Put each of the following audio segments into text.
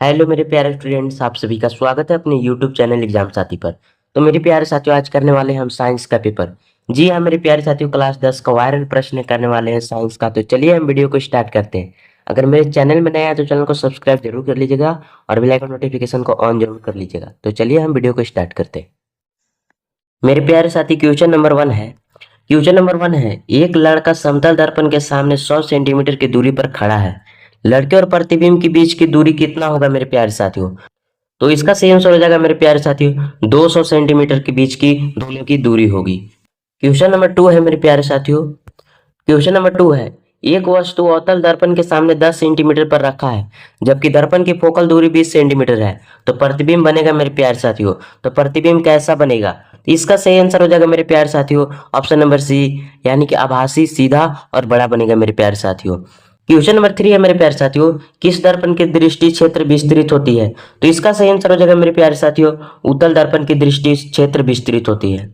Hello मेरे प्यारे students, आप सभी का स्वागत है अपने यूट्यूब चैनल एग्जाम साथी पर। तो मेरे प्यारे साथियों, आज करने वाले हैं हम साइंस का पेपर। जी हाँ मेरे प्यारे साथियों, क्लास 10 का वायरल प्रश्न करने वाले हैं साइंस का। तो चलिए हम वीडियो को स्टार्ट करते हैं। अगर मेरे चैनल में नया है तो चैनल को सब्सक्राइब जरूर कर लीजिएगा और बेल आइकन नोटिफिकेशन को ऑन जरूर कर लीजिएगा। तो चलिए हम वीडियो को स्टार्ट करते हैं। मेरे प्यारे साथी, क्वेश्चन नंबर 1 है। क्वेश्चन नंबर 1 है, एक लड़का समतल दर्पण के सामने 100 सेंटीमीटर की दूरी पर खड़ा है। लड़के और प्रतिबिंब के बीच की दूरी कितना होगा मेरे प्यारे साथियों? तो इसका सही आंसर हो जाएगा मेरे प्यारे साथियों 200 सेंटीमीटर के बीच की दोनों की दूरी होगी। क्वेश्चन नंबर 2 है मेरे प्यारे साथियों। क्वेश्चन नंबर 2 है, एक वस्तु अवतल दर्पण के सामने 10 सेंटीमीटर पर रखा है, जबकि दर्पण की फोकल दूरी 20 सेंटीमीटर है। तो प्रतिबिंब बनेगा मेरे प्यारे साथियों। तो प्रतिबिंब कैसा बनेगा? तो इसका सही आंसर हो जाएगा मेरे प्यारे साथियों ऑप्शन नंबर सी, यानी कि आभासी, सीधा और बड़ा बनेगा मेरे प्यारे साथियों। क्वेश्चन नंबर 3 है मेरे प्यारे साथियों, किस दर्पण की दृष्टि क्षेत्र विस्तृत होती है? तो इसका सही आंसर हो जाएगा मेरे प्यारे साथियों उत्तल दर्पण की दृष्टि क्षेत्र विस्तृत होती है।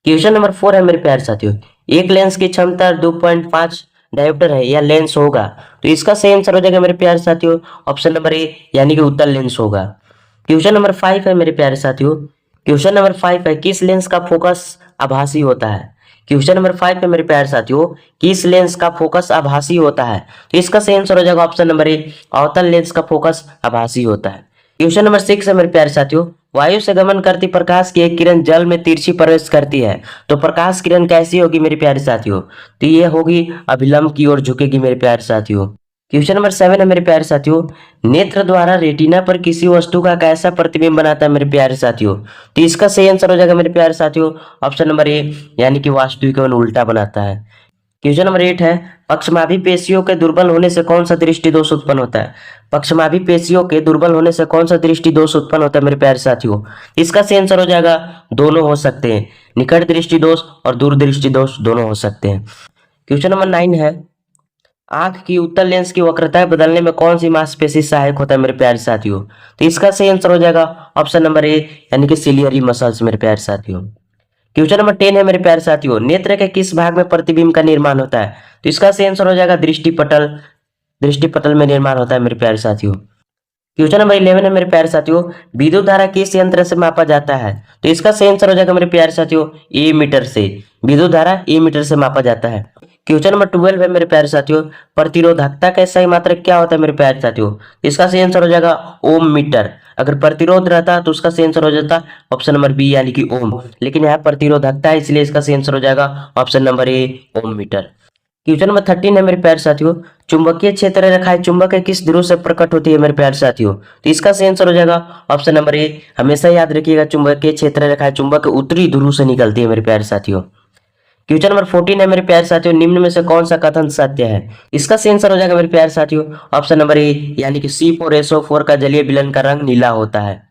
क्वेश्चन नंबर 4 है मेरे प्यारे साथियों, एक लेंस की क्षमता 2.5 डायोप्टर है, यह लेंस होगा। तो इसका सही आंसर हो जाएगा मेरे प्यारे साथियों ऑप्शन नंबर ए, यानी कि उत्तल लेंस होगा। क्वेश्चन नंबर 5 है मेरे प्यारे साथियों। क्वेश्चन नंबर 5 है, किस लेंस का फोकस आभासी होता है? क्वेश्चन नंबर 5 है मेरे प्यारे साथियों, किस लेंस का फोकस आभासी होता है? तो इसका सही आंसर हो जाएगा ऑप्शन नंबर ए, अवतल लेंस का फोकस आभासी होता है। क्वेश्चन नंबर 6 है मेरे प्यारे साथियों, वायु से गमन करती प्रकाश की एक किरण जल में तिरछी प्रवेश करती है, तो प्रकाश किरण कैसी होगी मेरे प्यारे साथियों? तो ये होगी अभिलंब की ओर झुकेगी मेरे प्यारे साथियों। क्वेश्चन नंबर 7 है मेरे प्यारे साथियों, नेत्र द्वारा रेटिना पर किसी वस्तु का कैसा प्रतिबिंब बनाता है मेरे प्यारे साथियों? तो इसका सही आंसर हो जाएगा मेरे प्यारे साथियों ऑप्शन नंबर ए, यानी कि वास्तविक एवं उल्टा बनाता है। क्वेश्चन नंबर 8 है, पक्षमाभी पेशियों के दुर्बल होने से कौन सा दृष्टि दोष उत्पन्न होता है? पक्षमाभी पेशियों के दुर्बल होने से कौन सा दृष्टि दोष उत्पन्न होता है मेरे प्यारे साथियों? इसका सही आंसर हो जाएगा, दोनों हो सकते हैं, निकट दृष्टि दोष और दूर दृष्टि दोष दोनों हो सकते हैं। क्वेश्चन नंबर 9 है, आंख की उत्तल लेंस की वक्रताएं बदलने में कौन सी मांसपेशी सहायक होता है मेरे प्यारे साथियों? तो इसका सही आंसर हो जाएगा ऑप्शन नंबर ए, यानी कि सिलियरी मसल्स मेरे प्यारे साथियों। क्वेश्चन नंबर 10 है मेरे प्यारे साथियों, नेत्र के किस भाग में प्रतिबिंब का निर्माण होता है? तो इसका सही आंसर हो जाएगा दृष्टिपटल। दृष्टिपटल में निर्माण होता है मेरे प्यारे साथियों। क्वेश्चन नंबर 11 है मेरे प्यारे साथियों, विद्युत धारा किस यंत्र से मापा जाता है? तो इसका सही आंसर हो जाएगा मेरे प्यारे साथियों ए मीटर से। विद्युत धारा ए मीटर से मापा जाता है। क्वेश्चन नंबर 12 है मेरे प्यारे साथियों, प्रतिरोधकता का सही मात्रक क्या होता है मेरे प्यारे साथियों? इसका सही आंसर हो जाएगा ओम मीटर। अगर प्रतिरोध रहता तो उसका सही आंसर हो जाता ऑप्शन नंबर बी, यानी कि ओम, लेकिन यहाँ प्रतिरोधकता है इसलिए इसका सही आंसर हो जाएगा option number A, ohm meter. Question number 13 है मेरे प्यारे साथियों, चुंबकीय क्षेत्र रेखाएं चुंबक के किस ध्रुव से प्रकट होती है मेरे प्यारे साथियों? तो इसका सही आंसर हो जाएगा ऑप्शन नंबर ए, हमेशा याद रखिएगा चुंबकीय क्षेत्र रेखाएं चुंबक के उत्तरी ध्रुव से निकलती है मेरे प्यारे साथियों। क्वेश्चन नंबर 14 है मेरे प्यारे साथियों, निम्न में से कौन सा कथन सत्य है? इसका सही आंसर हो जाएगा मेरे प्यारे साथियों ऑप्शन नंबर ए, यानी कि C4SO4 का जलीय विलयन का रंग नीला होता है।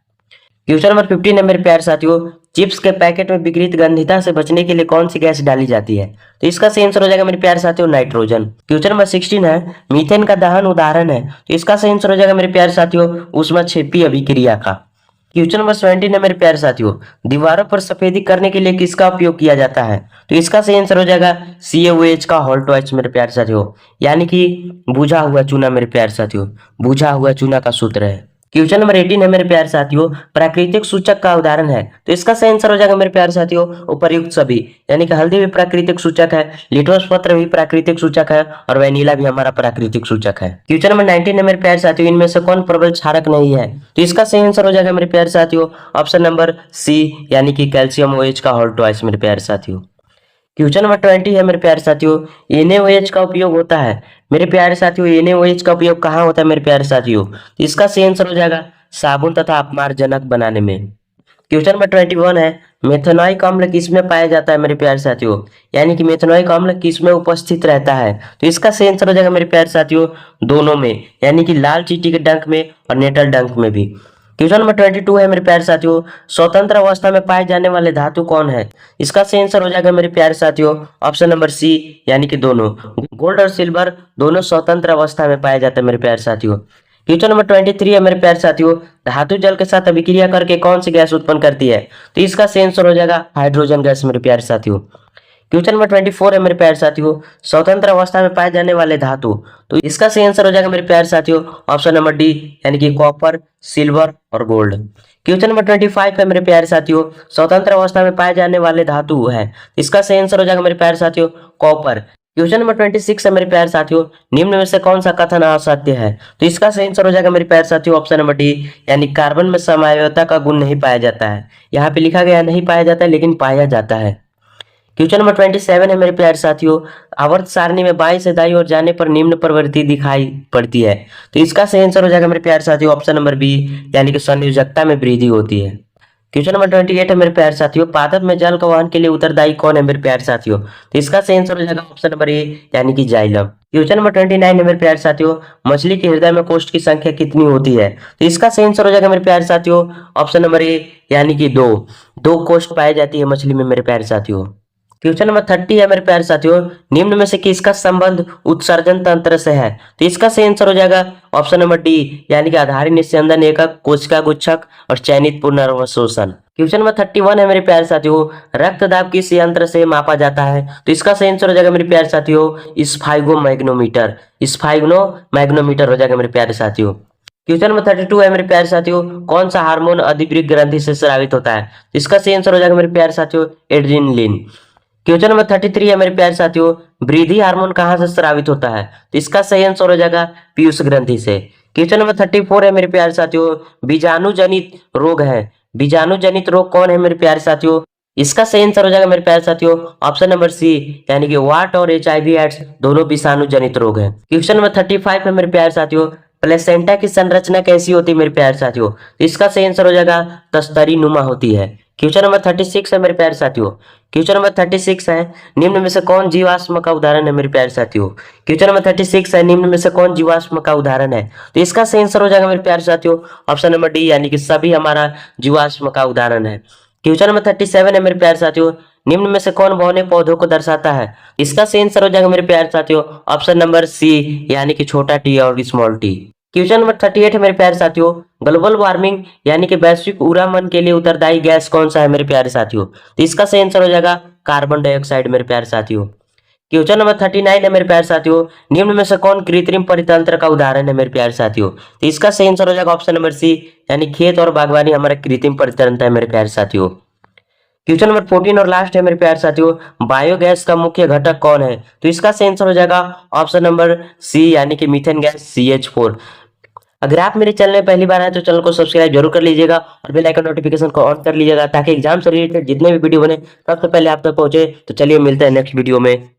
क्वेश्चन नंबर 15 है मेरे प्यारे साथियों, चिप्स के पैकेट में विकृत गंधिता से बचने के लिए कौन सी गैस डाली जाती है? तो इसका सही आंसर हो जाएगा मेरे प्यारे साथियों नाइट्रोजन। क्वेश्चन नंबर 16 है, मीथेन का दहन उदाहरण है, तो इसका सही आंसर हो जाएगा मेरे प्यारे साथियों ऊष्माक्षेपी अभिक्रिया का। क्वेश्चन नंबर 17 है मेरे प्यारे साथियों, दीवारों पर सफेदी करने के लिए किसका उपयोग किया जाता है? तो इसका सही आंसर हो जाएगा CaOH का हॉट वॉइस मेरे प्यारे साथियों, यानी कि बुझा हुआ चूना मेरे प्यारे साथियों, बुझा हुआ चूना का सूत्र है। क्वेश्चन नंबर 18 है मेरे प्यारे साथियों, प्राकृतिक सूचक का उदाहरण है, तो इसका सही आंसर हो जाएगा मेरे प्यारे साथियों उपर्युक्त सभी, यानी कि हल्दी भी प्राकृतिक सूचक है, लिटोस पत्र भी प्राकृतिक सूचक है और वैनिला भी हमारा प्राकृतिक सूचक है। क्वेश्चन नंबर 19 है मेरे प्यारे साथियों, इनमें से कौन प्रबल क्षारक नहीं है? तो इसका सही आंसर हो जाएगा मेरे प्यारे साथियों ऑप्शन नंबर सी, यानी कि कैल्शियम OH का हॉट वॉइस मेरे प्यारे साथियों। क्वेश्चन नंबर 20 है मेरे प्यारे साथियों, NaOH का उपयोग होता है मेरे प्यारे साथियों, NaOH का उपयोग कहाँ होता है मेरे प्यारे साथियों? तो इसका सही आंसर हो जाएगा साबुन तथा अपमार्जनक बनाने में। क्वेश्चन नंबर 21 है, मेथनोइक अम्ल किसमें पाया जाता है मेरे प्यारे साथियों, यानी कि मेथनोइक अम्ल किसमें उपस्थित रहता है? तो इसका सही आंसर हो जाएगा मेरे प्यारे साथियों दोनों में, यानी कि लाल चींटी के डंक में और नेटल डंक में भी। क्वेश्चन नंबर 22 है मेरे प्यारे साथियों, स्वतंत्र अवस्था में पाए जाने वाले धातु कौन है? इसका सही आंसर हो जाएगा मेरे प्यारे साथियों ऑप्शन नंबर सी, यानी कि दोनों, गोल्ड और सिल्वर दोनों स्वतंत्र अवस्था में पाया जाता है मेरे प्यारे साथियों। क्वेश्चन नंबर 23 है मेरे प्यारे साथियों, धातु जल के साथ अभिक्रिया करके कौन सी गैस उत्पन्न करती है? तो इसका सही आंसर हो जाएगा हाइड्रोजन गैस मेरे प्यारे साथियों। क्वेश्चन नंबर 24 है मेरे प्यारे साथियों, स्वतंत्र अवस्था में पाए जाने वाले धातु। तो इसका सही आंसर हो जाएगा मेरे प्यारे साथियों ऑप्शन नंबर डी, यानी कि कॉपर, सिल्वर और गोल्ड। क्वेश्चन नंबर 25 है मेरे प्यारे साथियों, स्वतंत्र अवस्था में पाए जाने वाले धातु है। इसका सही आंसर हो जाएगा मेरे प्यारे साथियों कॉपर। क्वेश्चन नंबर 26 है मेरे प्यारे साथियों, निम्न में से कौन सा कथन असत्य है। तो इसका सही आंसर हो जाएगा मेरे प्यारे साथियों ऑप्शन नंबर डी, यानी कार्बन में समावयवता का गुण नहीं पाया जाता है। यहाँ पे लिखा गया नहीं पाया जाता है, लेकिन पाया जाता है। क्वेश्चन नंबर 27 है मेरे प्यारे साथियों, आवर्त सारणी में बाएं से दाईं ओर जाने पर निम्न प्रवृत्ति दिखाई पड़ती है। तो इसका सही आंसर हो जाएगा मेरे प्यारे साथियों ऑप्शन नंबर बी, यानी कि संयोजकता में वृद्धि होती है। क्वेश्चन नंबर 28 है मेरे प्यारे साथियों, पादप में जल का वहन के लिए उत्तरदायी कौन है मेरे प्यारे साथियों। तो इसका सही आंसर हो जाएगा ऑप्शन नंबर ए, यानी कि जाइलम। क्वेश्चन नंबर 29 है मेरे प्यारे साथियों, मछली के हृदय में कोष्ठ की संख्या कितनी होती है। तो इसका सही आंसर हो जाएगा मेरे प्यारे साथियों ऑप्शन नंबर ए, यानी कि दो कोष्ठ पाई जाती है मछली में मेरे प्यारे साथियों। क्वेश्चन नंबर 30 है मेरे प्यारे साथियों, निम्न में से किसका संबंध उत्सर्जन तंत्र से है। तो इसका सही आंसर हो जाएगा ऑप्शन नंबर डी, यानी कि आधारी निस्यंदन एकक, कोशिका गुच्छक और चयनित पुनर्वशोषण। क्वेश्चन नंबर 31 है मेरे प्यारे साथियों, रक्त दाब किस यंत्र से मापा जाता है। तो इसका सही आंसर हो जाएगा मेरे प्यारे साथियों स्फाइगोमैग्नोमीटर। स्फाइगोमैग्नोमीटर हो जाएगा मेरे प्यारे साथियों। क्वेश्चन नंबर 32 है मेरे प्यारे साथियों, कौन सा हार्मोन अधिवृक्क ग्रंथि से स्रावित होता है। तो इसका सही आंसर हो जाएगा मेरे प्यारे साथियों एड्रेनलिन। क्वेश्चन नंबर 33 है मेरे प्यारे साथियों, वृद्धि हार्मोन कहाँ से स्रावित होता है। तो इसका सही आंसर हो जाएगा पीयूष ग्रंथि से। क्वेश्चन नंबर 34 है मेरे प्यारे साथियों, बीजाणु जनित रोग है। बीजाणु जनित रोग कौन है मेरे प्यारे साथियों। इसका सही आंसर हो जाएगा मेरे प्यारे साथियों ऑप्शन नंबर सी, यानी कि वाट और HIV एड्स दोनों विषाणु जनित रोग है। क्वेश्चन नंबर 35 है मेरे प्यारे साथियों, प्लेसेंटा की संरचना कैसी होती है मेरे प्यारे साथियों। तो इसका सही आंसर हो जाएगा तस्तरी नुमा होती है। क्वेश्चन नंबर 36 है मेरे प्यारे साथियों, क्वेश्चन नंबर 36 है, निम्न में से कौन जीवाश्म का उदाहरण है मेरे प्यारे साथियों। क्वेश्चन नंबर 36 है, निम्न में से कौन जीवाश्म का उदाहरण है। तो इसका सही आंसर हो जाएगा मेरे प्यारे साथियों ऑप्शन नंबर डी, यानी कि सभी हमारा जीवाश्म का उदाहरण है। क्वेश्चन नंबर 37 है मेरे प्यारे साथियों, निम्न में से कौन बौने पौधों को दर्शाता है। इसका सही आंसर हो जाएगा मेरे प्यारे साथियों ऑप्शन नंबर सी, यानी कि छोटा टी और स्मॉल टी। क्वेश्चन नंबर 38 है मेरे प्यारे साथियों, ग्लोबल वार्मिंग यानी कि वैश्विक ऊर्जामन के लिए उत्तरदायी गैस कौन सा है मेरे प्यारे साथियों। तो इसका सही आंसर हो जाएगा कार्बन डाइऑक्साइड मेरे प्यारे साथियों। क्वेश्चन नंबर 39 है मेरे प्यारे साथियों, निम्न में से कौन कृत्रिम परितंत्र का उदाहरण है मेरे प्यारे साथियों। तो इसका सही आंसर हो जाएगा ऑप्शन नंबर सी, यानी खेत और बागवानी हमारा कृत्रिम परितंत्र है मेरे प्यारे साथियों। क्वेश्चन नंबर 14 और लास्ट है मेरे प्यारे साथियों, बायोगैस का मुख्य घटक कौन है। तो इसका सही आंसर हो जाएगा ऑप्शन नंबर सी, यानी कि मीथेन गैस CH4। अगर आप मेरे चैनल में पहली बार आए तो चैनल को सब्सक्राइब जरूर कर लीजिएगा और बेल आइकन नोटिफिकेशन को ऑन कर लीजिएगा, ताकि एग्जाम से रिलेटेड जितने भी वीडियो बने सबसे पहले आप तक पहुंचे। तो चलिए मिलते हैं नेक्स्ट वीडियो में।